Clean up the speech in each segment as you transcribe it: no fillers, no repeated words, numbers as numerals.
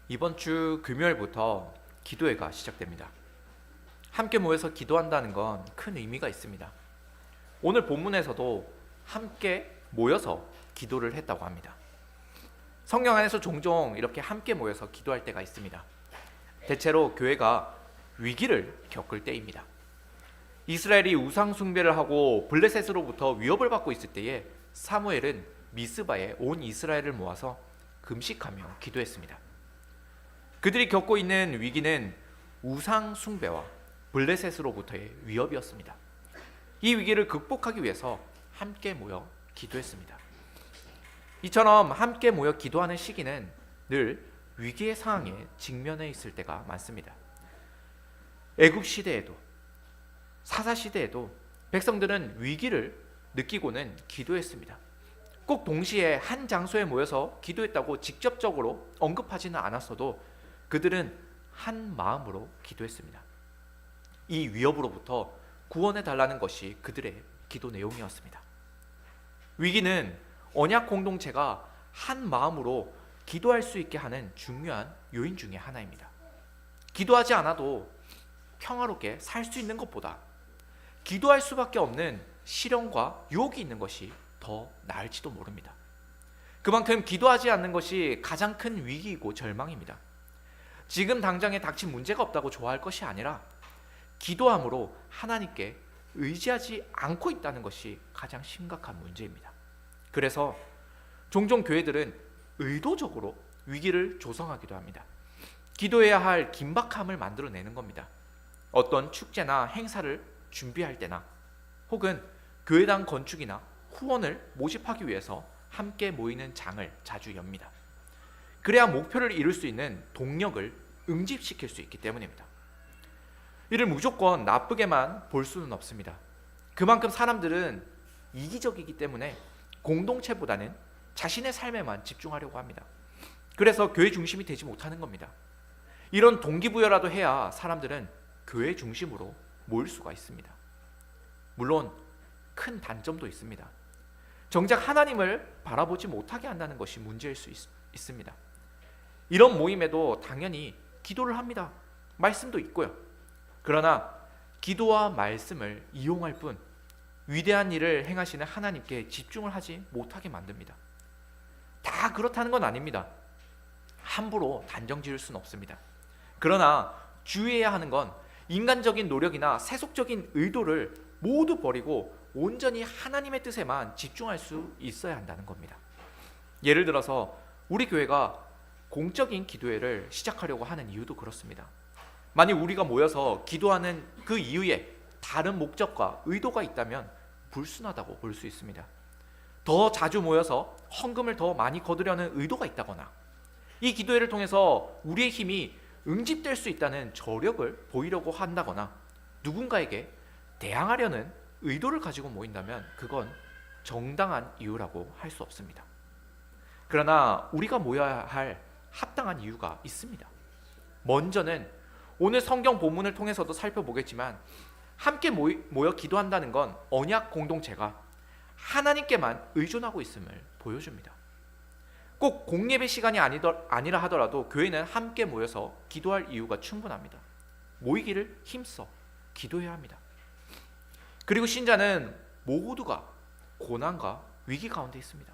이번 주 금요일부터 기도회가 시작됩니다. 함께 모여서 기도한다는 건 큰 의미가 있습니다. 오늘 본문에서도 함께 모여서 기도를 했다고 합니다. 성경 안에서 종종 이렇게 함께 모여서 기도할 때가 있습니다. 대체로 교회가 위기를 겪을 때입니다. 이스라엘이 우상 숭배를 하고 블레셋으로부터 위협을 받고 있을 때에 사무엘은 미스바에 온 이스라엘을 모아서 금식하며 기도했습니다. 그들이 겪고 있는 위기는 우상 숭배와 블레셋으로부터의 위협이었습니다. 이 위기를 극복하기 위해서 함께 모여 기도했습니다. 이처럼 함께 모여 기도하는 시기는 늘 위기의 상황에 직면해 있을 때가 많습니다. 애굽 시대에도 사사 시대에도 백성들은 위기를 느끼고는 기도했습니다. 꼭 동시에 한 장소에 모여서 기도했다고 직접적으로 언급하지는 않았어도 그들은 한 마음으로 기도했습니다. 이 위협으로부터 구원해 달라는 것이 그들의 기도 내용이었습니다. 위기는 언약 공동체가 한 마음으로 기도할 수 있게 하는 중요한 요인 중에 하나입니다. 기도하지 않아도 평화롭게 살 수 있는 것보다 기도할 수밖에 없는 시련과 유혹이 있는 것이 더 나을지도 모릅니다. 그만큼 기도하지 않는 것이 가장 큰 위기이고 절망입니다. 지금 당장에 닥친 문제가 없다고 좋아할 것이 아니라 기도함으로 하나님께 의지하지 않고 있다는 것이 가장 심각한 문제입니다. 그래서 종종 교회들은 의도적으로 위기를 조성하기도 합니다. 기도해야 할 긴박함을 만들어내는 겁니다. 어떤 축제나 행사를 준비할 때나 혹은 교회당 건축이나 후원을 모집하기 위해서 함께 모이는 장을 자주 엽니다. 그래야 목표를 이룰 수 있는 동력을 응집시킬 수 있기 때문입니다. 이를 무조건 나쁘게만 볼 수는 없습니다. 그만큼 사람들은 이기적이기 때문에 공동체보다는 자신의 삶에만 집중하려고 합니다. 그래서 교회 중심이 되지 못하는 겁니다. 이런 동기부여라도 해야 사람들은 교회 중심으로 모일 수가 있습니다. 물론 큰 단점도 있습니다. 정작 하나님을 바라보지 못하게 한다는 것이 문제일 수 있습니다. 이런 모임에도 당연히 기도를 합니다. 말씀도 있고요. 그러나 기도와 말씀을 이용할 뿐 위대한 일을 행하시는 하나님께 집중을 하지 못하게 만듭니다. 다 그렇다는 건 아닙니다. 함부로 단정 지을 수는 없습니다. 그러나 주의해야 하는 건 인간적인 노력이나 세속적인 의도를 모두 버리고 온전히 하나님의 뜻에만 집중할 수 있어야 한다는 겁니다. 예를 들어서 우리 교회가 공적인 기도회를 시작하려고 하는 이유도 그렇습니다. 만약 우리가 모여서 기도하는 그 이유에 다른 목적과 의도가 있다면 불순하다고 볼 수 있습니다. 더 자주 모여서 헌금을 더 많이 거두려는 의도가 있다거나 이 기도회를 통해서 우리의 힘이 응집될 수 있다는 저력을 보이려고 한다거나 누군가에게 대항하려는 의도를 가지고 모인다면 그건 정당한 이유라고 할 수 없습니다. 그러나 우리가 모여야 할 합당한 이유가 있습니다. 먼저는 오늘 성경 본문을 통해서도 살펴보겠지만 함께 모여 기도한다는 건 언약 공동체가 하나님께만 의존하고 있음을 보여줍니다. 꼭 공예배 시간이 아니라 하더라도 교회는 함께 모여서 기도할 이유가 충분합니다. 모이기를 힘써 기도해야 합니다. 그리고 신자는 모두가 고난과 위기 가운데 있습니다.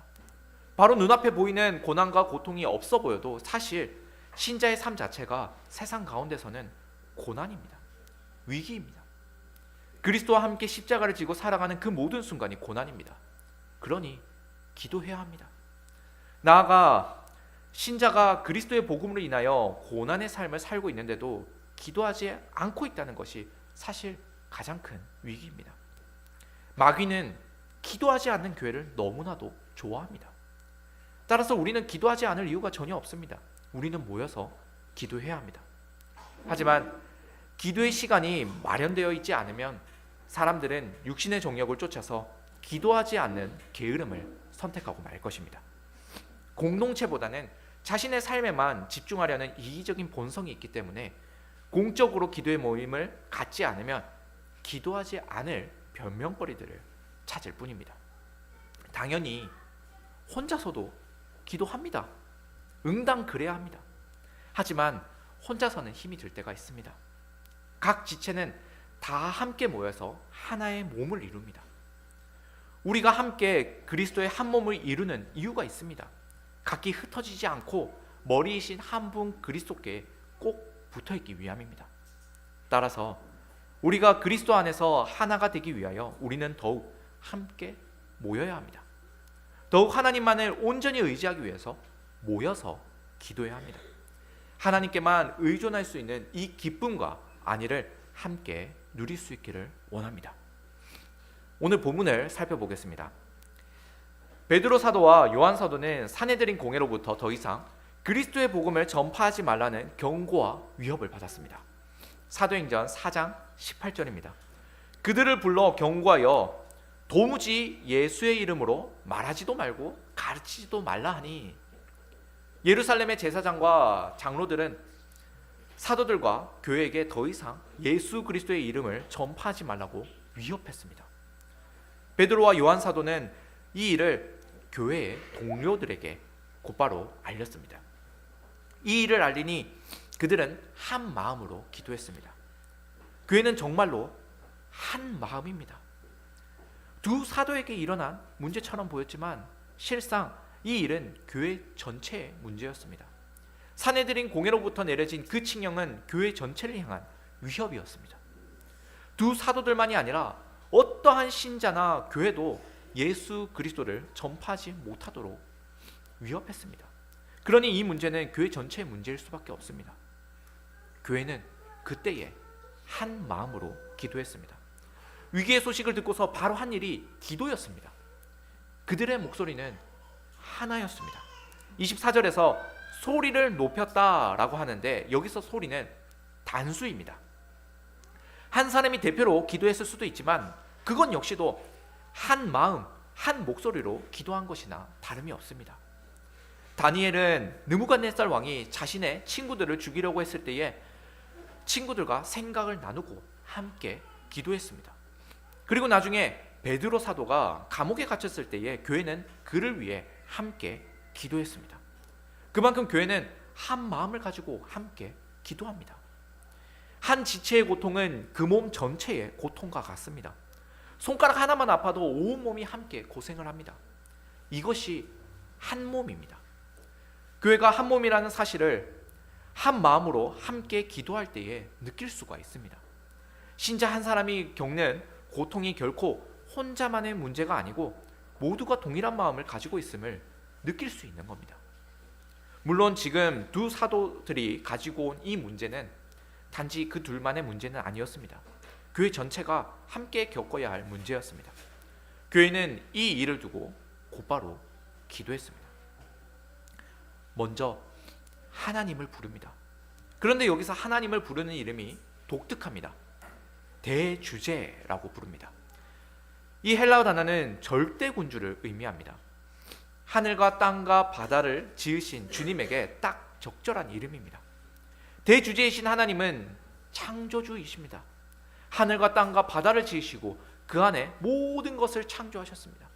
바로 눈앞에 보이는 고난과 고통이 없어 보여도 사실 신자의 삶 자체가 세상 가운데서는 고난입니다. 위기입니다. 그리스도와 함께 십자가를 지고 살아가는 그 모든 순간이 고난입니다. 그러니 기도해야 합니다. 나아가 신자가 그리스도의 복음으로 인하여 고난의 삶을 살고 있는데도 기도하지 않고 있다는 것이 사실 가장 큰 위기입니다. 마귀는 기도하지 않는 교회를 너무나도 좋아합니다. 따라서 우리는 기도하지 않을 이유가 전혀 없습니다. 우리는 모여서 기도해야 합니다. 하지만 기도의 시간이 마련되어 있지 않으면 사람들은 육신의 정욕을 쫓아서 기도하지 않는 게으름을 선택하고 말 것입니다. 공동체보다는 자신의 삶에만 집중하려는 이기적인 본성이 있기 때문에 공적으로 기도의 모임을 갖지 않으면 기도하지 않을 변명거리들을 찾을 뿐입니다. 당연히 혼자서도 기도합니다. 응당 그래야 합니다. 하지만 혼자서는 힘이 들 때가 있습니다. 각 지체는 다 함께 모여서 하나의 몸을 이룹니다. 우리가 함께 그리스도의 한 몸을 이루는 이유가 있습니다. 각기 흩어지지 않고 머리이신 한 분 그리스도께 꼭 붙어있기 위함입니다. 따라서 우리가 그리스도 안에서 하나가 되기 위하여 우리는 더욱 함께 모여야 합니다. 더욱 하나님만을 온전히 의지하기 위해서 모여서 기도해야 합니다. 하나님께만 의존할 수 있는 이 기쁨과 안위를 함께 누릴 수 있기를 원합니다. 오늘 본문을 살펴보겠습니다. 베드로 사도와 요한 사도는 사내들인 공회로부터 더 이상 그리스도의 복음을 전파하지 말라는 경고와 위협을 받았습니다. 사도행전 4장 18절입니다. 그들을 불러 경고하여 도무지 예수의 이름으로 말하지도 말고 가르치지도 말라 하니, 예루살렘의 제사장과 장로들은 사도들과 교회에게 더 이상 예수 그리스도의 이름을 전파하지 말라고 위협했습니다. 베드로와 요한 사도는 이 일을 교회의 동료들에게 곧바로 알렸습니다. 이 일을 알리니 그들은 한 마음으로 기도했습니다. 교회는 정말로 한 마음입니다. 두 사도에게 일어난 문제처럼 보였지만 실상 이 일은 교회 전체의 문제였습니다. 사내들인 공회로부터 내려진 그 칙령은 교회 전체를 향한 위협이었습니다. 두 사도들만이 아니라 어떠한 신자나 교회도 예수 그리스도를 전파하지 못하도록 위협했습니다. 그러니 이 문제는 교회 전체의 문제일 수밖에 없습니다. 교회는 그때에 한 마음으로 기도했습니다. 위기의 소식을 듣고서 바로 한 일이 기도였습니다. 그들의 목소리는 하나였습니다. 24절에서 소리를 높였다라고 하는데 여기서 소리는 단수입니다. 한 사람이 대표로 기도했을 수도 있지만 그건 역시도 한 마음, 한 목소리로 기도한 것이나 다름이 없습니다. 다니엘은 느부갓네살 왕이 자신의 친구들을 죽이려고 했을 때에 친구들과 생각을 나누고 함께 기도했습니다. 그리고 나중에 베드로 사도가 감옥에 갇혔을 때에 교회는 그를 위해 함께 기도했습니다. 그만큼 교회는 한 마음을 가지고 함께 기도합니다. 한 지체의 고통은 그 몸 전체의 고통과 같습니다. 손가락 하나만 아파도 온 몸이 함께 고생을 합니다. 이것이 한 몸입니다. 교회가 한 몸이라는 사실을 한 마음으로 함께 기도할 때에 느낄 수가 있습니다. 신자 한 사람이 겪는 고통이 결코 혼자만의 문제가 아니고 모두가 동일한 마음을 가지고 있음을 느낄 수 있는 겁니다. 물론 지금 두 사도들이 가지고 온 이 문제는 단지 그 둘만의 문제는 아니었습니다. 교회 전체가 함께 겪어야 할 문제였습니다. 교회는 이 일을 두고 곧바로 기도했습니다. 먼저 하나님을 부릅니다. 그런데 여기서 하나님을 부르는 이름이 독특합니다. 대주제라고 부릅니다. 이 헬라어 단어는 절대군주를 의미합니다. 하늘과 땅과 바다를 지으신 주님에게 딱 적절한 이름입니다. 대주제이신 하나님은 창조주이십니다. 하늘과 땅과 바다를 지으시고 그 안에 모든 것을 창조하셨습니다.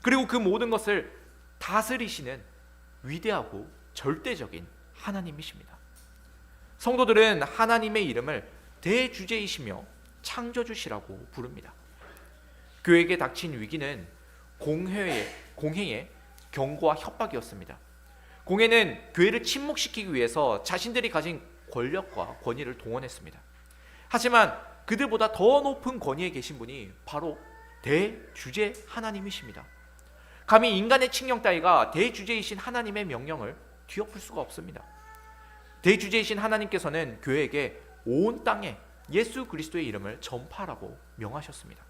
그리고 그 모든 것을 다스리시는 위대하고 절대적인 하나님이십니다. 성도들은 하나님의 이름을 대주제이시며 창조주시라고 부릅니다. 교회에게 닥친 위기는 공회의 경고와 협박이었습니다. 공회는 교회를 침묵시키기 위해서 자신들이 가진 권력과 권위를 동원했습니다. 하지만 그들보다 더 높은 권위에 계신 분이 바로 대주제 하나님이십니다. 감히 인간의 칙령 따위가 대주제이신 하나님의 명령을 뒤엎을 수가 없습니다. 대주제이신 하나님께서는 교회에게 온 땅에 예수 그리스도의 이름을 전파하라고 명하셨습니다.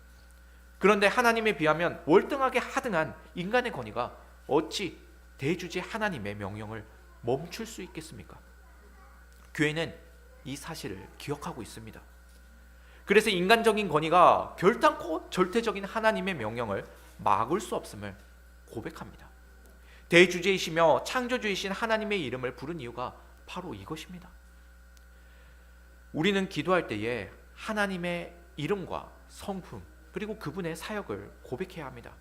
그런데 하나님에 비하면 월등하게 하등한 인간의 권위가 어찌 대주제 하나님의 명령을 멈출 수 있겠습니까? 교회는 이 사실을 기억하고 있습니다. 그래서 인간적인 권위가 결단코 절대적인 하나님의 명령을 막을 수 없음을 고백합니다. 대주제이시며 창조주이신 하나님의 이름을 부른 이유가 바로 이것입니다. 우리는 기도할 때에 하나님의 이름과 성품 그리고 그분의 사역을 고백해야 합니다.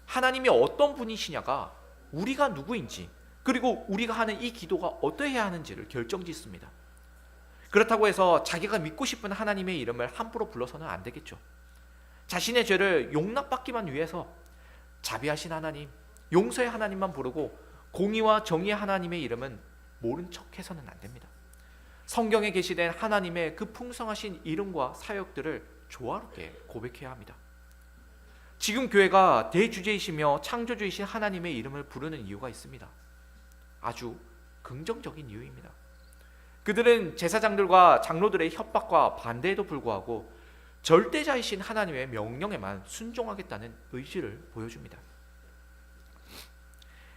하나님이 어떤 분이시냐가 우리가 누구인지 그리고 우리가 하는 이 기도가 어떠해야 하는지를 결정짓습니다. 그렇다고 해서 자기가 믿고 싶은 하나님의 이름을 함부로 불러서는 안 되겠죠. 자신의 죄를 용납받기만 위해서 자비하신 하나님, 용서의 하나님만 부르고 공의와 정의의 하나님의 이름은 모른 척해서는 안 됩니다. 성경에 게시된 하나님의 그 풍성하신 이름과 사역들을 조화롭게 고백해야 합니다. 지금 교회가 대주제이시며 창조주이신 하나님의 이름을 부르는 이유가 있습니다. 아주 긍정적인 이유입니다. 그들은 제사장들과 장로들의 협박과 반대에도 불구하고 절대자이신 하나님의 명령에만 순종하겠다는 의지를 보여줍니다.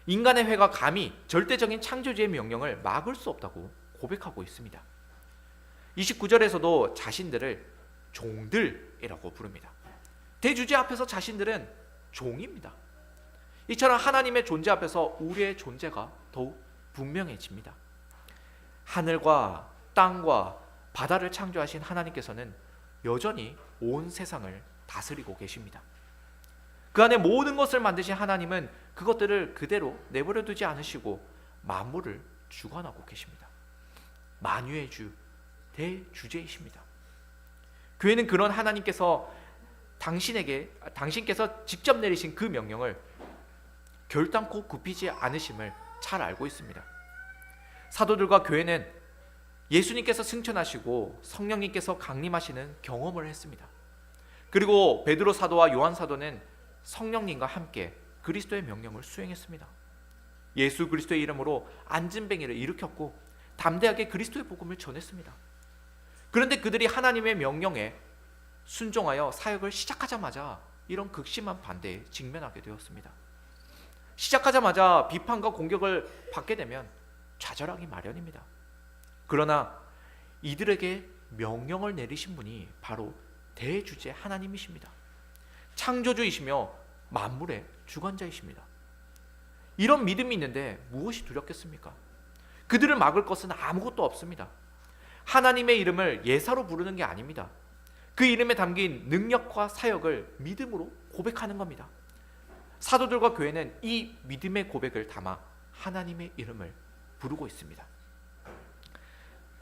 인간의 회가 감히 절대적인 창조주의 명령을 막을 수 없다고 고백하고 있습니다. 29절에서도 자신들을 종들이라고 부릅니다. 대주제 앞에서 자신들은 종입니다. 이처럼 하나님의 존재 앞에서 우리의 존재가 더욱 분명해집니다. 하늘과 땅과 바다를 창조하신 하나님께서는 여전히 온 세상을 다스리고 계십니다. 그 안에 모든 것을 만드신 하나님은 그것들을 그대로 내버려 두지 않으시고 만물을 주관하고 계십니다. 만유의 주, 대주제이십니다. 교회는 그런 하나님께서 당신께서 직접 내리신 그 명령을 결단코 굽히지 않으심을 잘 알고 있습니다. 사도들과 교회는 예수님께서 승천하시고 성령님께서 강림하시는 경험을 했습니다. 그리고 베드로 사도와 요한 사도는 성령님과 함께 그리스도의 명령을 수행했습니다. 예수 그리스도의 이름으로 안진뱅이를 일으켰고 담대하게 그리스도의 복음을 전했습니다. 그런데 그들이 하나님의 명령에 순종하여 사역을 시작하자마자 이런 극심한 반대에 직면하게 되었습니다. 시작하자마자 비판과 공격을 받게 되면 좌절하기 마련입니다. 그러나 이들에게 명령을 내리신 분이 바로 대주제 하나님이십니다. 창조주이시며 만물의 주관자이십니다. 이런 믿음이 있는데 무엇이 두렵겠습니까? 그들을 막을 것은 아무것도 없습니다. 하나님의 이름을 예사로 부르는 게 아닙니다. 그 이름에 담긴 능력과 사역을 믿음으로 고백하는 겁니다. 사도들과 교회는 이 믿음의 고백을 담아 하나님의 이름을 부르고 있습니다.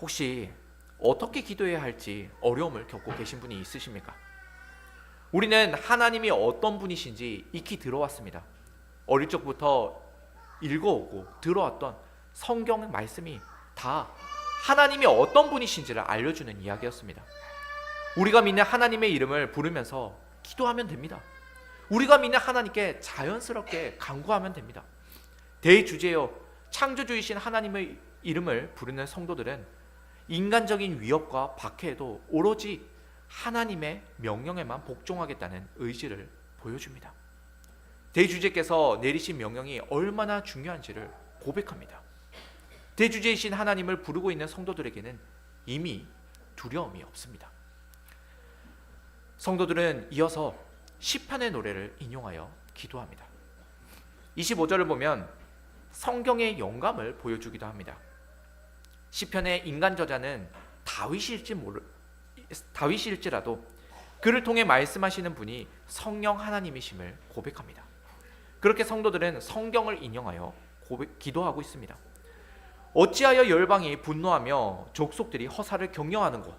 혹시 어떻게 기도해야 할지 어려움을 겪고 계신 분이 있으십니까? 우리는 하나님이 어떤 분이신지 익히 들어왔습니다. 어릴 적부터 읽어오고 들어왔던 성경 말씀이 다 하나님이 어떤 분이신지를 알려주는 이야기였습니다. 우리가 믿는 하나님의 이름을 부르면서 기도하면 됩니다. 우리가 믿는 하나님께 자연스럽게 간구하면 됩니다. 대주제여 창조주이신 하나님의 이름을 부르는 성도들은 인간적인 위협과 박해에도 오로지 하나님의 명령에만 복종하겠다는 의지를 보여줍니다. 대주제께서 내리신 명령이 얼마나 중요한지를 고백합니다. 대주제이신 하나님을 부르고 있는 성도들에게는 이미 두려움이 없습니다. 성도들은 이어서 시편의 노래를 인용하여 기도합니다. 25절을 보면 성경의 영감을 보여주기도 합니다. 시편의 인간 저자는 다윗일지라도 그를 통해 말씀하시는 분이 성령 하나님이심을 고백합니다. 그렇게 성도들은 성경을 인용하여 기도하고 있습니다. 어찌하여 열방이 분노하며 족속들이 허사를 경영하는고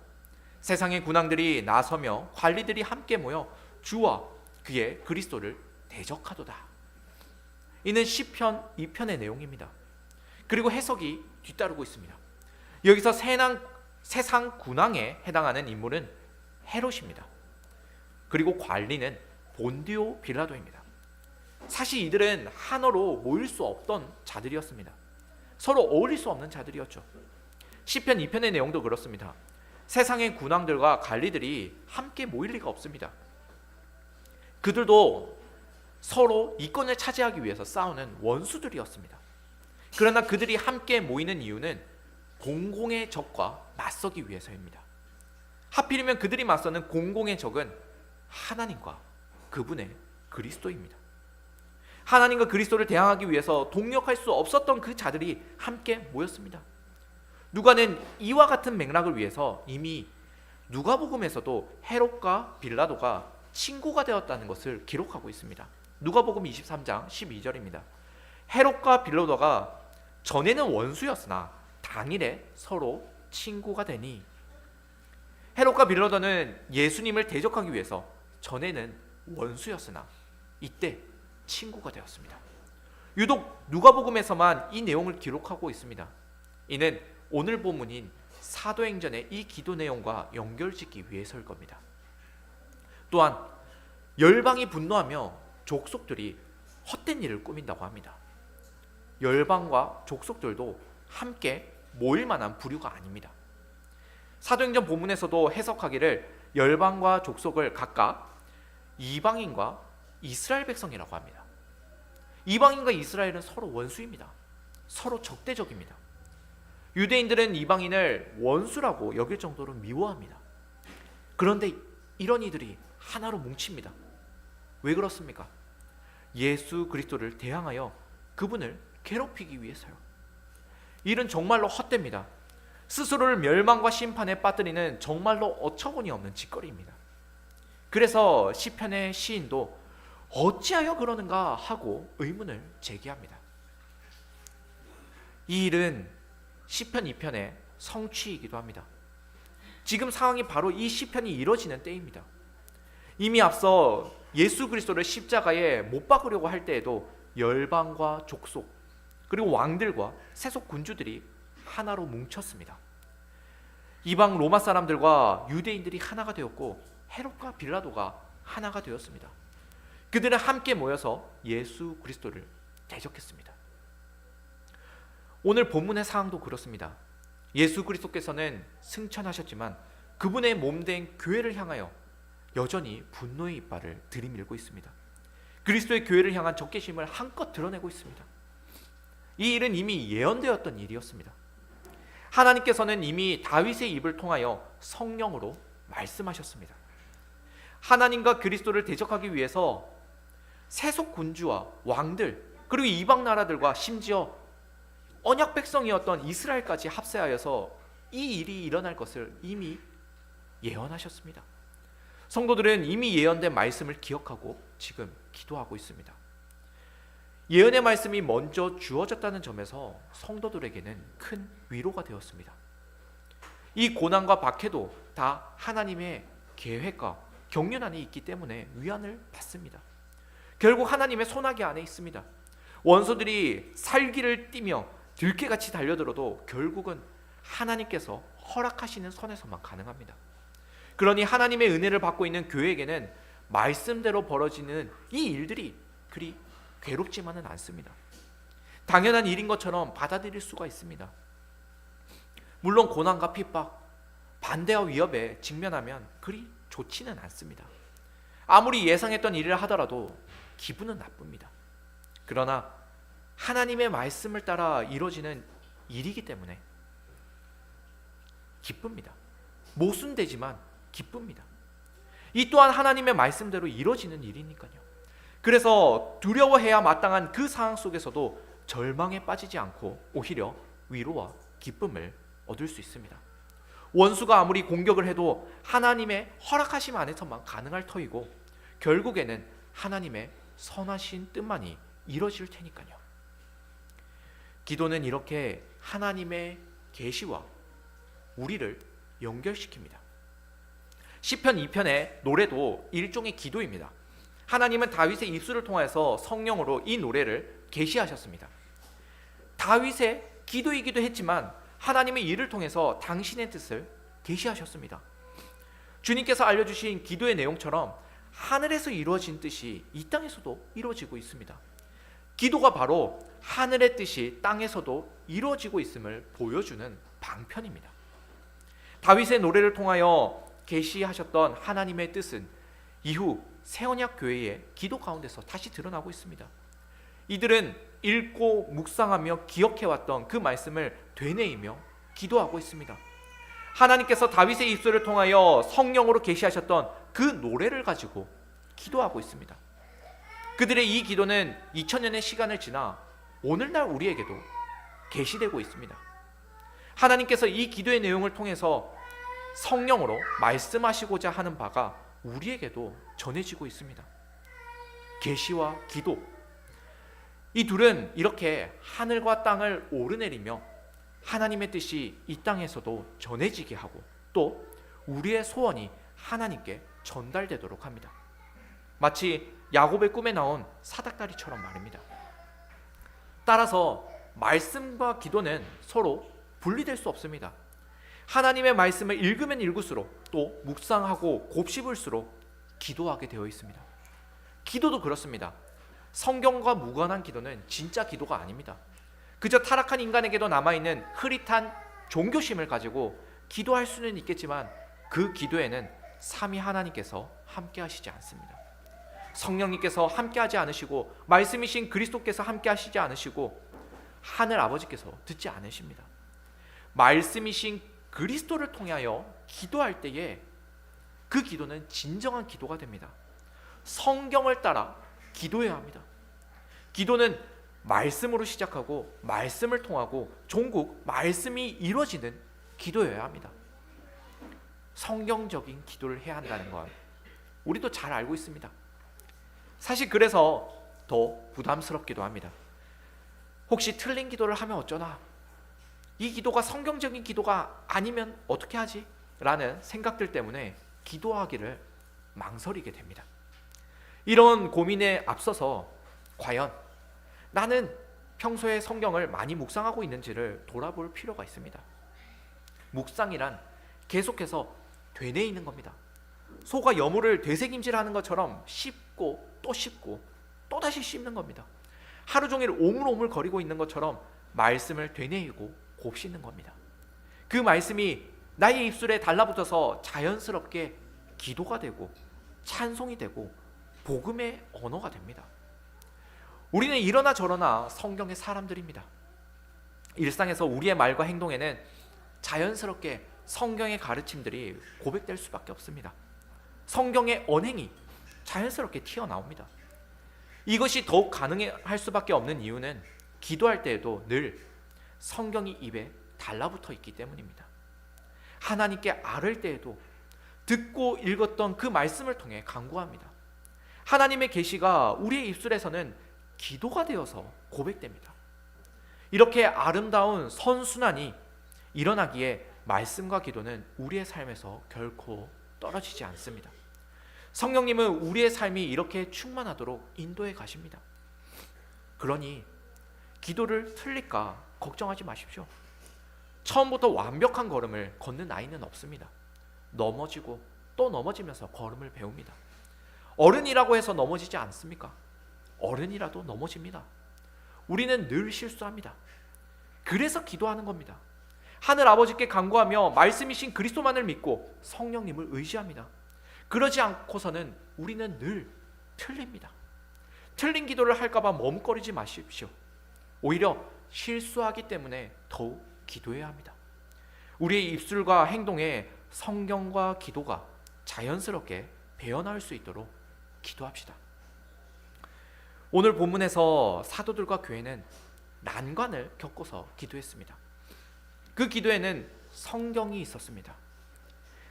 세상의 군왕들이 나서며 관리들이 함께 모여 주와 그의 그리스도를 대적하도다. 이는 시편 2편의 내용입니다. 그리고 해석이 뒤따르고 있습니다. 여기서 세상 군왕에 해당하는 인물은 헤롯입니다. 그리고 관리는 본디오 빌라도입니다. 사실 이들은 한어로 모일 수 없던 자들이었습니다. 서로 어울릴 수 없는 자들이었죠. 시편 2편의 내용도 그렇습니다. 세상의 군왕들과 관리들이 함께 모일 리가 없습니다. 그들도 서로 이권을 차지하기 위해서 싸우는 원수들이었습니다. 그러나 그들이 함께 모이는 이유는 공공의 적과 맞서기 위해서입니다. 하필이면 그들이 맞서는 공공의 적은 하나님과 그분의 그리스도입니다. 하나님과 그리스도를 대항하기 위해서 동력할 수 없었던 그 자들이 함께 모였습니다. 누가는 이와 같은 맥락을 위해서 이미 누가복음에서도 헤롯과 빌라도가 친구가 되었다는 것을 기록하고 있습니다. 누가복음 23장 12절입니다. 헤롯과 빌라도가 전에는 원수였으나 당일에 서로 친구가 되니. 헤롯과 빌라도는 예수님을 대적하기 위해서 전에는 원수였으나 이때 친구가 되었습니다. 유독 누가복음에서만 이 내용을 기록하고 있습니다. 이는 오늘 본문인 사도행전의 이 기도 내용과 연결짓기 위해서일 겁니다. 또한 열방이 분노하며 족속들이 헛된 일을 꾸민다고 합니다. 열방과 족속들도 함께 모일 만한 부류가 아닙니다. 사도행전 본문에서도 해석하기를 열방과 족속을 각각 이방인과 이스라엘 백성이라고 합니다. 이방인과 이스라엘은 서로 원수입니다. 서로 적대적입니다. 유대인들은 이방인을 원수라고 여길 정도로 미워합니다. 그런데 이런 이들이 하나로 뭉칩니다. 왜 그렇습니까? 예수 그리스도를 대항하여 그분을 괴롭히기 위해서요. 일은 정말로 헛됩니다. 스스로를 멸망과 심판에 빠뜨리는 정말로 어처구니 없는 짓거리입니다. 그래서 시편의 시인도 어찌하여 그러는가 하고 의문을 제기합니다. 이 일은 시편 2편의 성취이기도 합니다. 지금 상황이 바로 이 시편이 이뤄지는 때입니다. 이미 앞서 예수 그리스도를 십자가에 못 박으려고 할 때에도 열방과 족속 그리고 왕들과 세속 군주들이 하나로 뭉쳤습니다. 이방 로마 사람들과 유대인들이 하나가 되었고 헤롯과 빌라도가 하나가 되었습니다. 그들은 함께 모여서 예수 그리스도를 대적했습니다. 오늘 본문의 상황도 그렇습니다. 예수 그리스도께서는 승천하셨지만 그분의 몸된 교회를 향하여 여전히 분노의 이빨을 들이밀고 있습니다. 그리스도의 교회를 향한 적개심을 한껏 드러내고 있습니다. 이 일은 이미 예언되었던 일이었습니다. 하나님께서는 이미 다윗의 입을 통하여 성령으로 말씀하셨습니다. 하나님과 그리스도를 대적하기 위해서 세속 군주와 왕들 그리고 이방 나라들과 심지어 언약 백성이었던 이스라엘까지 합세하여서 이 일이 일어날 것을 이미 예언하셨습니다. 성도들은 이미 예언된 말씀을 기억하고 지금 기도하고 있습니다. 예언의 말씀이 먼저 주어졌다는 점에서 성도들에게는 큰 위로가 되었습니다. 이 고난과 박해도 다 하나님의 계획과 경륜 안에 있기 때문에 위안을 받습니다. 결국 하나님의 손아귀 안에 있습니다. 원수들이 살기를 띠며 들깨같이 달려들어도 결국은 하나님께서 허락하시는 선에서만 가능합니다. 그러니 하나님의 은혜를 받고 있는 교회에게는 말씀대로 벌어지는 이 일들이 그리 괴롭지만은 않습니다. 당연한 일인 것처럼 받아들일 수가 있습니다. 물론 고난과 핍박, 반대와 위협에 직면하면 그리 좋지는 않습니다. 아무리 예상했던 일을 하더라도 기분은 나쁩니다. 그러나 하나님의 말씀을 따라 이루어지는 일이기 때문에 기쁩니다. 모순되지만 기쁩니다. 이 또한 하나님의 말씀대로 이루어지는 일이니까요. 그래서 두려워해야 마땅한 그 상황 속에서도 절망에 빠지지 않고 오히려 위로와 기쁨을 얻을 수 있습니다. 원수가 아무리 공격을 해도 하나님의 허락하심 안에서만 가능할 터이고 결국에는 하나님의 선하신 뜻만이 이루어질 테니까요. 기도는 이렇게 하나님의 계시와 우리를 연결시킵니다. 시편 2편의 노래도 일종의 기도입니다. 하나님은 다윗의 입술을 통해서 성령으로 이 노래를 계시하셨습니다. 다윗의 기도이기도 했지만 하나님의 일을 통해서 당신의 뜻을 계시하셨습니다. 주님께서 알려주신 기도의 내용처럼 하늘에서 이루어진 뜻이 이 땅에서도 이루어지고 있습니다. 기도가 바로 하늘의 뜻이 땅에서도 이루어지고 있음을 보여주는 방편입니다. 다윗의 노래를 통하여 계시하셨던 하나님의 뜻은 이후 새언약 교회의 기도 가운데서 다시 드러나고 있습니다. 이들은 읽고 묵상하며 기억해왔던 그 말씀을 되뇌이며 기도하고 있습니다. 하나님께서 다윗의 입술을 통하여 성령으로 계시하셨던 그 노래를 가지고 기도하고 있습니다. 그들의 이 기도는 2000년의 시간을 지나 오늘날 우리에게도 계시되고 있습니다. 하나님께서 이 기도의 내용을 통해서 성령으로 말씀하시고자 하는 바가 우리에게도 전해지고 있습니다. 계시와 기도, 이 둘은 이렇게 하늘과 땅을 오르내리며 하나님의 뜻이 이 땅에서도 전해지게 하고 또 우리의 소원이 하나님께 전달되도록 합니다. 마치 야곱의 꿈에 나온 사닥다리처럼 말입니다. 따라서 말씀과 기도는 서로 분리될 수 없습니다. 하나님의 말씀을 읽으면 읽을수록 또 묵상하고 곱씹을수록 기도하게 되어 있습니다. 기도도 그렇습니다. 성경과 무관한 기도는 진짜 기도가 아닙니다. 그저 타락한 인간에게도 남아있는 흐릿한 종교심을 가지고 기도할 수는 있겠지만 그 기도에는 삼위 하나님께서 함께 하시지 않습니다. 성령님께서 함께 하지 않으시고 말씀이신 그리스도께서 함께 하시지 않으시고 하늘 아버지께서 듣지 않으십니다. 말씀이신 그리스도를 통하여 기도할 때에 그 기도는 진정한 기도가 됩니다. 성경을 따라 기도해야 합니다. 기도는 말씀으로 시작하고 말씀을 통하고 종국 말씀이 이루어지는 기도여야 합니다. 성경적인 기도를 해야 한다는 건 우리도 잘 알고 있습니다. 사실 그래서 더 부담스럽기도 합니다. 혹시 틀린 기도를 하면 어쩌나? 이 기도가 성경적인 기도가 아니면 어떻게 하지? 라는 생각들 때문에 기도하기를 망설이게 됩니다. 이런 고민에 앞서서 과연 나는 평소에 성경을 많이 묵상하고 있는지를 돌아볼 필요가 있습니다. 묵상이란 계속해서 되뇌이는 겁니다. 소가 여물을 되새김질하는 것처럼 씹고 또 씹고 또 다시 씹는 겁니다. 하루 종일 오물오물 거리고 있는 것처럼 말씀을 되뇌이고 곱씹는 겁니다. 그 말씀이 나의 입술에 달라붙어서 자연스럽게 기도가 되고 찬송이 되고 복음의 언어가 됩니다. 우리는 이러나 저러나 성경의 사람들입니다. 일상에서 우리의 말과 행동에는 자연스럽게 성경의 가르침들이 고백될 수밖에 없습니다. 성경의 언행이 자연스럽게 튀어나옵니다. 이것이 더욱 가능할 수밖에 없는 이유는 기도할 때에도 늘 성경이 입에 달라붙어 있기 때문입니다. 하나님께 아뢰을 때에도 듣고 읽었던 그 말씀을 통해 간구합니다. 하나님의 계시가 우리의 입술에서는 기도가 되어서 고백됩니다. 이렇게 아름다운 선순환이 일어나기에 말씀과 기도는 우리의 삶에서 결코 떨어지지 않습니다. 성령님은 우리의 삶이 이렇게 충만하도록 인도해 가십니다. 그러니 기도를 틀릴까 걱정하지 마십시오. 처음부터 완벽한 걸음을 걷는 아이는 없습니다. 넘어지고 또 넘어지면서 걸음을 배웁니다. 어른이라고 해서 넘어지지 않습니까? 어른이라도 넘어집니다. 우리는 늘 실수합니다. 그래서 기도하는 겁니다. 하늘 아버지께 간구하며 말씀이신 그리스도만을 믿고 성령님을 의지합니다. 그러지 않고서는 우리는 늘 틀립니다. 틀린 기도를 할까봐 머뭇거리지 마십시오. 오히려 실수하기 때문에 더욱 기도해야 합니다. 우리의 입술과 행동에 성경과 기도가 자연스럽게 배어나올 수 있도록 기도합시다. 오늘 본문에서 사도들과 교회는 난관을 겪어서 기도했습니다. 그 기도에는 성경이 있었습니다.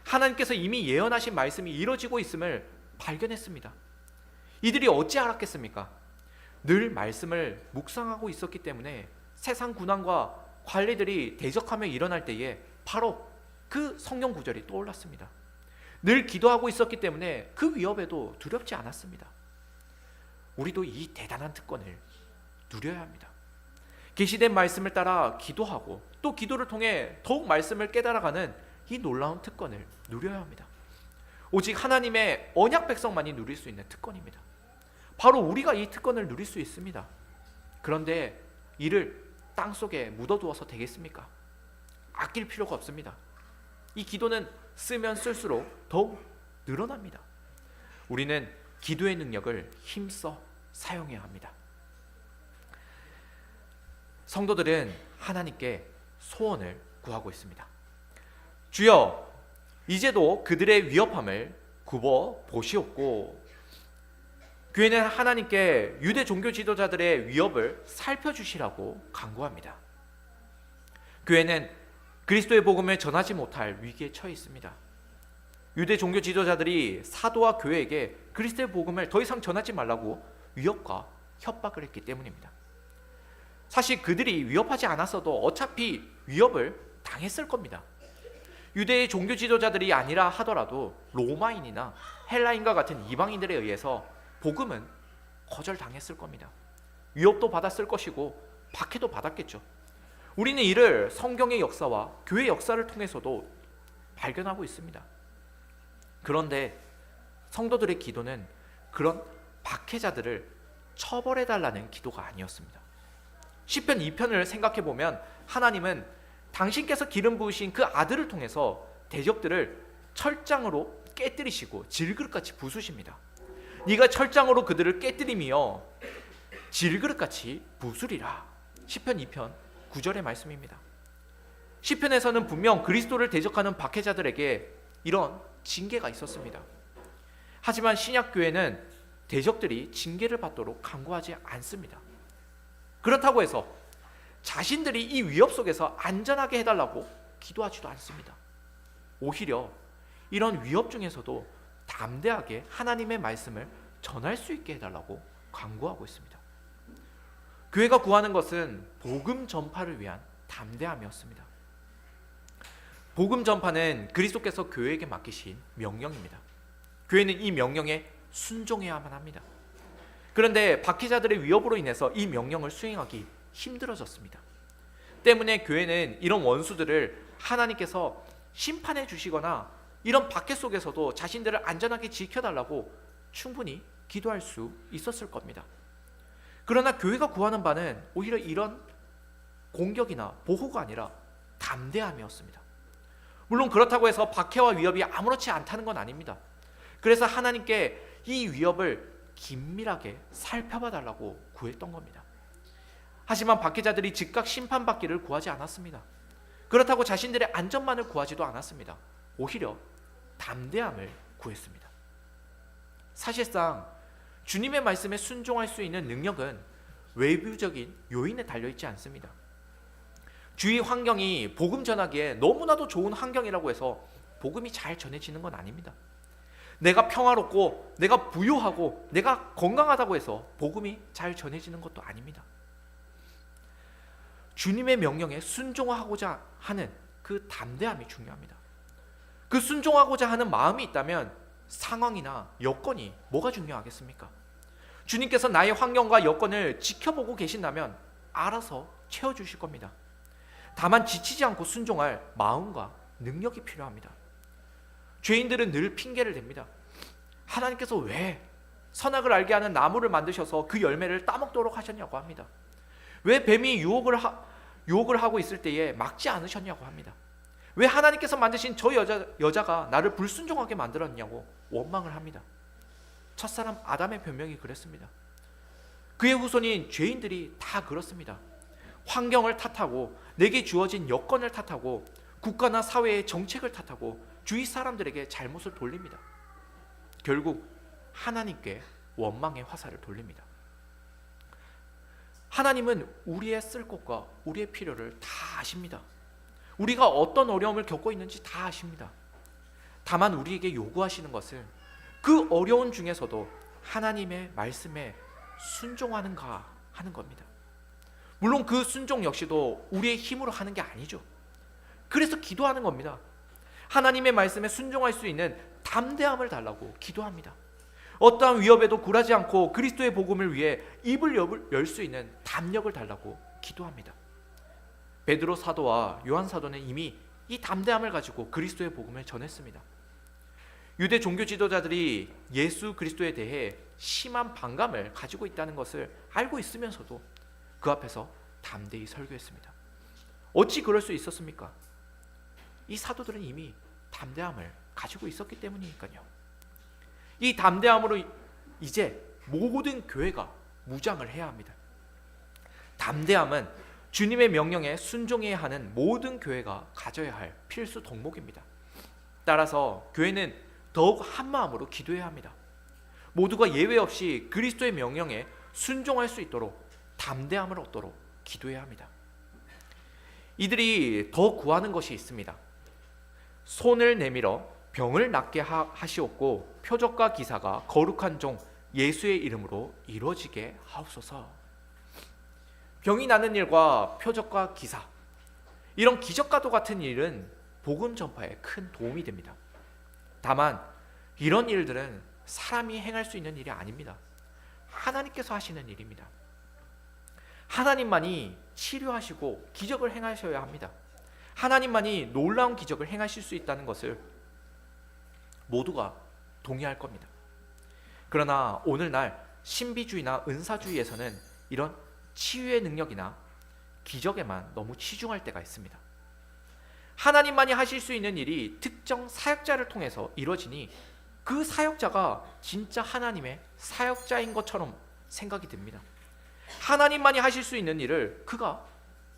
하나님께서 이미 예언하신 말씀이 이루어지고 있음을 발견했습니다. 이들이 어찌 알았겠습니까? 늘 말씀을 묵상하고 있었기 때문에 세상 군왕과 관리들이 대적하며 일어날 때에 바로 그 성경 구절이 떠올랐습니다. 늘 기도하고 있었기 때문에 그 위협에도 두렵지 않았습니다. 우리도 이 대단한 특권을 누려야 합니다. 계시된 말씀을 따라 기도하고 또 기도를 통해 더욱 말씀을 깨달아가는 이 놀라운 특권을 누려야 합니다. 오직 하나님의 언약 백성만이 누릴 수 있는 특권입니다. 바로 우리가 이 특권을 누릴 수 있습니다. 그런데 이를 땅속에 묻어두어서 되겠습니까? 아낄 필요가 없습니다. 이 기도는 쓰면 쓸수록 더욱 늘어납니다. 우리는 기도의 능력을 힘써 사용해야 합니다. 성도들은 하나님께 소원을 구하고 있습니다. 주여, 이제도 그들의 위협함을 굽어 보시옵고 교회는 하나님께 유대 종교 지도자들의 위협을 살펴주시라고 간구합니다. 교회는 그리스도의 복음을 전하지 못할 위기에 처해 있습니다. 유대 종교 지도자들이 사도와 교회에게 그리스도의 복음을 더 이상 전하지 말라고 위협과 협박을 했기 때문입니다. 사실 그들이 위협하지 않았어도 어차피 위협을 당했을 겁니다. 유대의 종교 지도자들이 아니라 하더라도 로마인이나 헬라인과 같은 이방인들에 의해서 복음은 거절당했을 겁니다. 위협도 받았을 것이고 박해도 받았겠죠. 우리는 이를 성경의 역사와 교회 역사를 통해서도 발견하고 있습니다. 그런데 성도들의 기도는 그런 박해자들을 처벌해달라는 기도가 아니었습니다. 시편 2편을 생각해 보면 하나님은 당신께서 기름 부으신 그 아들을 통해서 대적들을 철장으로 깨뜨리시고 질그릇같이 부수십니다. 네가 철장으로 그들을 깨뜨리며 질그릇같이 부수리라. 시편 2편 9절의 말씀입니다. 시편에서는 분명 그리스도를 대적하는 박해자들에게 이런 징계가 있었습니다. 하지만 신약교회는 대적들이 징계를 받도록 강구하지 않습니다. 그렇다고 해서 자신들이 이 위협 속에서 안전하게 해달라고 기도하지도 않습니다. 오히려 이런 위협 중에서도 담대하게 하나님의 말씀을 전할 수 있게 해달라고 강구하고 있습니다. 교회가 구하는 것은 복음 전파를 위한 담대함이었습니다. 복음 전파는 그리스도께서 교회에게 맡기신 명령입니다. 교회는 이 명령에 순종해야만 합니다. 그런데 박해자들의 위협으로 인해서 이 명령을 수행하기 힘들어졌습니다. 때문에 교회는 이런 원수들을 하나님께서 심판해 주시거나 이런 박해 속에서도 자신들을 안전하게 지켜달라고 충분히 기도할 수 있었을 겁니다. 그러나 교회가 구하는 바는 오히려 이런 공격이나 보호가 아니라 담대함이었습니다. 물론 그렇다고 해서 박해와 위협이 아무렇지 않다는 건 아닙니다. 그래서 하나님께 이 위협을 긴밀하게 살펴봐 달라고 구했던 겁니다. 하지만 박해자들이 즉각 심판받기를 구하지 않았습니다. 그렇다고 자신들의 안전만을 구하지도 않았습니다. 오히려 담대함을 구했습니다. 사실상 주님의 말씀에 순종할 수 있는 능력은 외부적인 요인에 달려있지 않습니다. 주위 환경이 복음 전하기에 너무나도 좋은 환경이라고 해서 복음이 잘 전해지는 건 아닙니다. 내가 평화롭고 내가 부유하고 내가 건강하다고 해서 복음이 잘 전해지는 것도 아닙니다. 주님의 명령에 순종하고자 하는 그 담대함이 중요합니다. 그 순종하고자 하는 마음이 있다면 상황이나 여건이 뭐가 중요하겠습니까? 주님께서 나의 환경과 여건을 지켜보고 계신다면 알아서 채워주실 겁니다. 다만 지치지 않고 순종할 마음과 능력이 필요합니다. 죄인들은 늘 핑계를 댑니다. 하나님께서 왜 선악을 알게 하는 나무를 만드셔서 그 열매를 따먹도록 하셨냐고 합니다. 왜 뱀이 유혹을 하고 있을 때에 막지 않으셨냐고 합니다. 왜 하나님께서 만드신 저 여자가 나를 불순종하게 만들었냐고 원망을 합니다. 첫사람 아담의 변명이 그랬습니다. 그의 후손인 죄인들이 다 그렇습니다. 환경을 탓하고 내게 주어진 여건을 탓하고 국가나 사회의 정책을 탓하고 주위 사람들에게 잘못을 돌립니다. 결국 하나님께 원망의 화살을 돌립니다. 하나님은 우리의 쓸 곳과 우리의 필요를 다 아십니다. 우리가 어떤 어려움을 겪고 있는지 다 아십니다. 다만 우리에게 요구하시는 것은 그 어려운 중에서도 하나님의 말씀에 순종하는가 하는 겁니다. 물론 그 순종 역시도 우리의 힘으로 하는 게 아니죠. 그래서 기도하는 겁니다. 하나님의 말씀에 순종할 수 있는 담대함을 달라고 기도합니다. 어떠한 위협에도 굴하지 않고 그리스도의 복음을 위해 입을 열 수 있는 담력을 달라고 기도합니다. 베드로 사도와 요한 사도는 이미 이 담대함을 가지고 그리스도의 복음을 전했습니다. 유대 종교 지도자들이 예수 그리스도에 대해 심한 반감을 가지고 있다는 것을 알고 있으면서도 그 앞에서 담대히 설교했습니다. 어찌 그럴 수 있었습니까? 이 사도들은 이미 담대함을 가지고 있었기 때문이니까요. 이 담대함으로 이제 모든 교회가 무장을 해야 합니다. 담대함은 주님의 명령에 순종해야 하는 모든 교회가 가져야 할 필수 덕목입니다. 따라서 교회는 더욱 한마음으로 기도해야 합니다. 모두가 예외 없이 그리스도의 명령에 순종할 수 있도록 담대함을 얻도록 기도해야 합니다. 이들이 더 구하는 것이 있습니다. 손을 내밀어 병을 낫게 하시옵고 표적과 기사가 거룩한 종 예수의 이름으로 이루어지게 하옵소서. 병이 나는 일과 표적과 기사, 이런 기적과도 같은 일은 복음 전파에 큰 도움이 됩니다. 다만 이런 일들은 사람이 행할 수 있는 일이 아닙니다. 하나님께서 하시는 일입니다. 하나님만이 치료하시고 기적을 행하셔야 합니다. 하나님만이 놀라운 기적을 행하실 수 있다는 것을 모두가 동의할 겁니다. 그러나 오늘날 신비주의나 은사주의에서는 이런 치유의 능력이나 기적에만 너무 치중할 때가 있습니다. 하나님만이 하실 수 있는 일이 특정 사역자를 통해서 이루어지니 그 사역자가 진짜 하나님의 사역자인 것처럼 생각이 듭니다. 하나님만이 하실 수 있는 일을 그가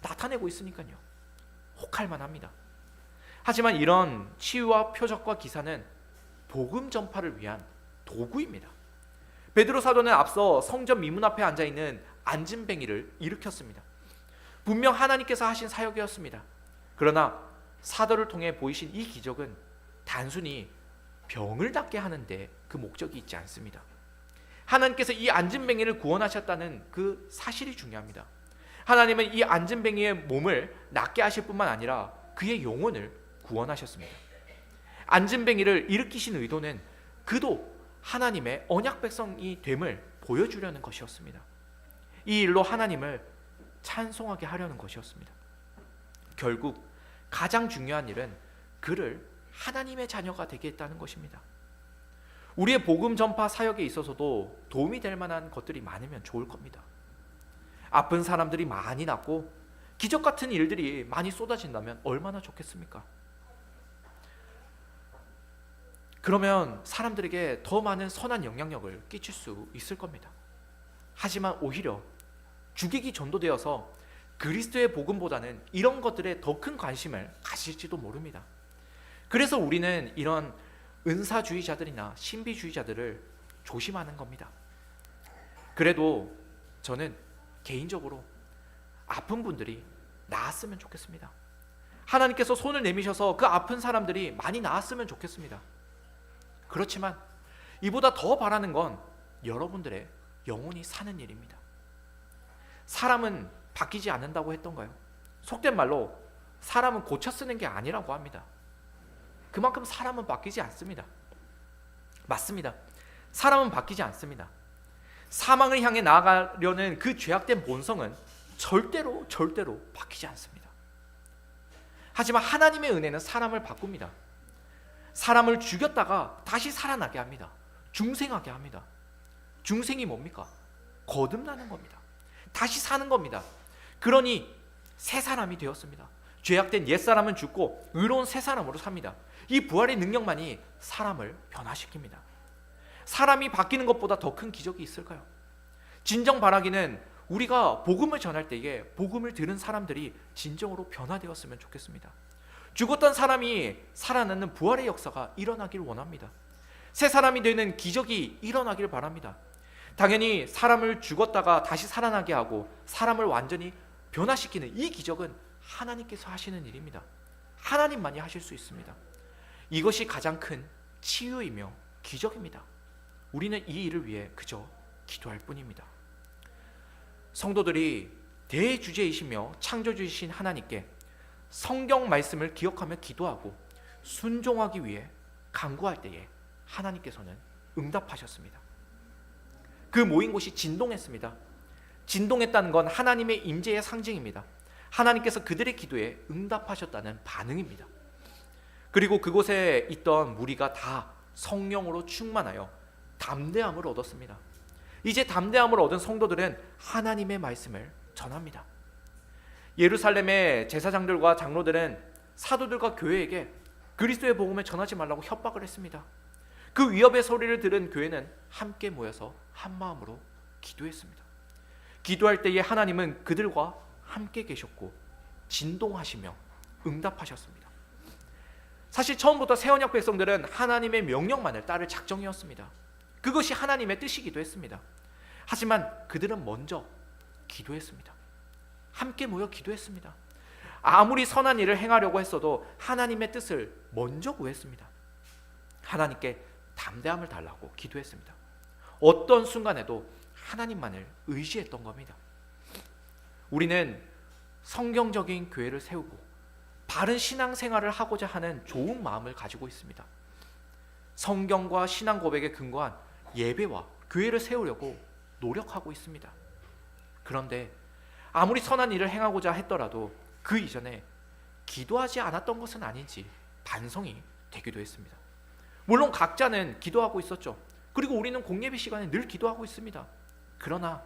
나타내고 있으니까요. 혹할 만합니다. 하지만 이런 치유와 표적과 기사는 복음 전파를 위한 도구입니다. 베드로 사도는 앞서 성전 미문 앞에 앉아있는 안진뱅이를 일으켰습니다. 분명 하나님께서 하신 사역이었습니다. 그러나 사도를 통해 보이신 이 기적은 단순히 병을 낫게 하는데 그 목적이 있지 않습니다. 하나님께서 이 안진뱅이를 구원하셨다는 그 사실이 중요합니다. 하나님은 이 안진뱅이의 몸을 낫게 하실 뿐만 아니라 그의 영혼을 구원하셨습니다. 안진뱅이를 일으키신 의도는 그도 하나님의 언약 백성이 됨을 보여주려는 것이었습니다. 이 일로 하나님을 찬송하게 하려는 것이었습니다. 결국 가장 중요한 일은 그를 하나님의 자녀가 되게 했다는 것입니다. 우리의 복음 전파 사역에 있어서도 도움이 될 만한 것들이 많으면 좋을 겁니다. 아픈 사람들이 많이 낫고 기적 같은 일들이 많이 쏟아진다면 얼마나 좋겠습니까? 그러면 사람들에게 더 많은 선한 영향력을 끼칠 수 있을 겁니다. 하지만 오히려 주객이 전도되어서 그리스도의 복음보다는 이런 것들에 더 큰 관심을 가질지도 모릅니다. 그래서 우리는 이런 은사주의자들이나 신비주의자들을 조심하는 겁니다. 그래도 저는 개인적으로 아픈 분들이 나았으면 좋겠습니다. 하나님께서 손을 내미셔서 그 아픈 사람들이 많이 나았으면 좋겠습니다. 그렇지만 이보다 더 바라는 건 여러분들의 영혼이 사는 일입니다. 사람은 바뀌지 않는다고 했던가요? 속된 말로 사람은 고쳐 쓰는 게 아니라고 합니다. 그만큼 사람은 바뀌지 않습니다. 맞습니다. 사람은 바뀌지 않습니다. 사망을 향해 나아가려는 그 죄악된 본성은 절대로 바뀌지 않습니다. 하지만 하나님의 은혜는 사람을 바꿉니다. 사람을 죽였다가 다시 살아나게 합니다. 중생하게 합니다. 중생이 뭡니까? 거듭나는 겁니다. 다시 사는 겁니다. 그러니 새 사람이 되었습니다. 죄악된 옛사람은 죽고 의로운 새 사람으로 삽니다. 이 부활의 능력만이 사람을 변화시킵니다. 사람이 바뀌는 것보다 더 큰 기적이 있을까요? 진정 바라기는 우리가 복음을 전할 때에 복음을 들은 사람들이 진정으로 변화되었으면 좋겠습니다. 죽었던 사람이 살아나는 부활의 역사가 일어나길 원합니다. 새 사람이 되는 기적이 일어나길 바랍니다. 당연히 사람을 죽었다가 다시 살아나게 하고 사람을 완전히 변화시키는 이 기적은 하나님께서 하시는 일입니다. 하나님만이 하실 수 있습니다. 이것이 가장 큰 치유이며 기적입니다. 우리는 이 일을 위해 그저 기도할 뿐입니다. 성도들이 대주제이시며 창조주이신 하나님께 성경 말씀을 기억하며 기도하고 순종하기 위해 간구할 때에 하나님께서는 응답하셨습니다. 그 모인 곳이 진동했습니다. 진동했다는 건 하나님의 임재의 상징입니다. 하나님께서 그들의 기도에 응답하셨다는 반응입니다. 그리고 그곳에 있던 무리가 다 성령으로 충만하여 담대함을 얻었습니다. 이제 담대함을 얻은 성도들은 하나님의 말씀을 전합니다. 예루살렘의 제사장들과 장로들은 사도들과 교회에게 그리스도의 복음을 전하지 말라고 협박을 했습니다. 그 위협의 소리를 들은 교회는 함께 모여서 한 마음으로 기도했습니다. 기도할 때에 하나님은 그들과 함께 계셨고 진동하시며 응답하셨습니다. 사실 처음부터 새 언약 백성들은 하나님의 명령만을 따를 작정이었습니다. 그것이 하나님의 뜻이기도 했습니다. 하지만 그들은 먼저 기도했습니다. 함께 모여 기도했습니다. 아무리 선한 일을 행하려고 했어도 하나님의 뜻을 먼저 구했습니다. 하나님께 담대함을 달라고 기도했습니다. 어떤 순간에도 하나님만을 의지했던 겁니다. 우리는 성경적인 교회를 세우고 바른 신앙생활을 하고자 하는 좋은 마음을 가지고 있습니다. 성경과 신앙 고백에 근거한 예배와 교회를 세우려고 노력하고 있습니다. 그런데 아무리 선한 일을 행하고자 했더라도 그 이전에 기도하지 않았던 것은 아닌지 반성이 되기도 했습니다. 물론 각자는 기도하고 있었죠. 그리고 우리는 공예배 시간에 늘 기도하고 있습니다. 그러나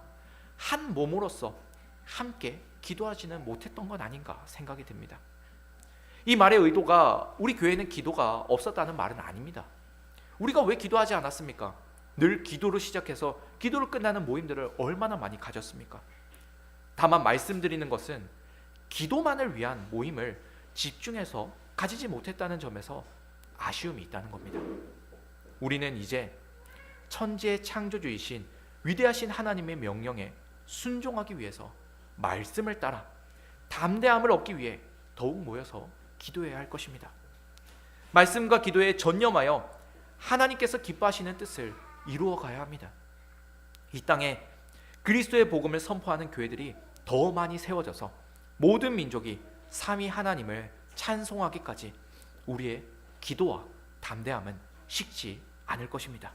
한 몸으로서 함께 기도하지는 못했던 건 아닌가 생각이 듭니다. 이 말의 의도가 우리 교회는 기도가 없었다는 말은 아닙니다. 우리가 왜 기도하지 않았습니까? 늘 기도로 시작해서 기도로 끝나는 모임들을 얼마나 많이 가졌습니까? 다만 말씀드리는 것은 기도만을 위한 모임을 집중해서 가지지 못했다는 점에서 아쉬움이 있다는 겁니다. 우리는 이제 천지의 창조주이신 위대하신 하나님의 명령에 순종하기 위해서 말씀을 따라 담대함을 얻기 위해 더욱 모여서 기도해야 할 것입니다. 말씀과 기도에 전념하여 하나님께서 기뻐하시는 뜻을 이루어 가야 합니다. 이 땅에 그리스도의 복음을 선포하는 교회들이 더 많이 세워져서 모든 민족이 삼위 하나님을 찬송하기까지 우리의 기도와 담대함은 식지 않을 것입니다.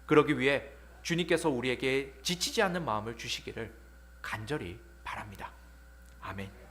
그러기 위해 주님께서 우리에게 지치지 않는 마음을 주시기를 간절히 바랍니다. 아멘.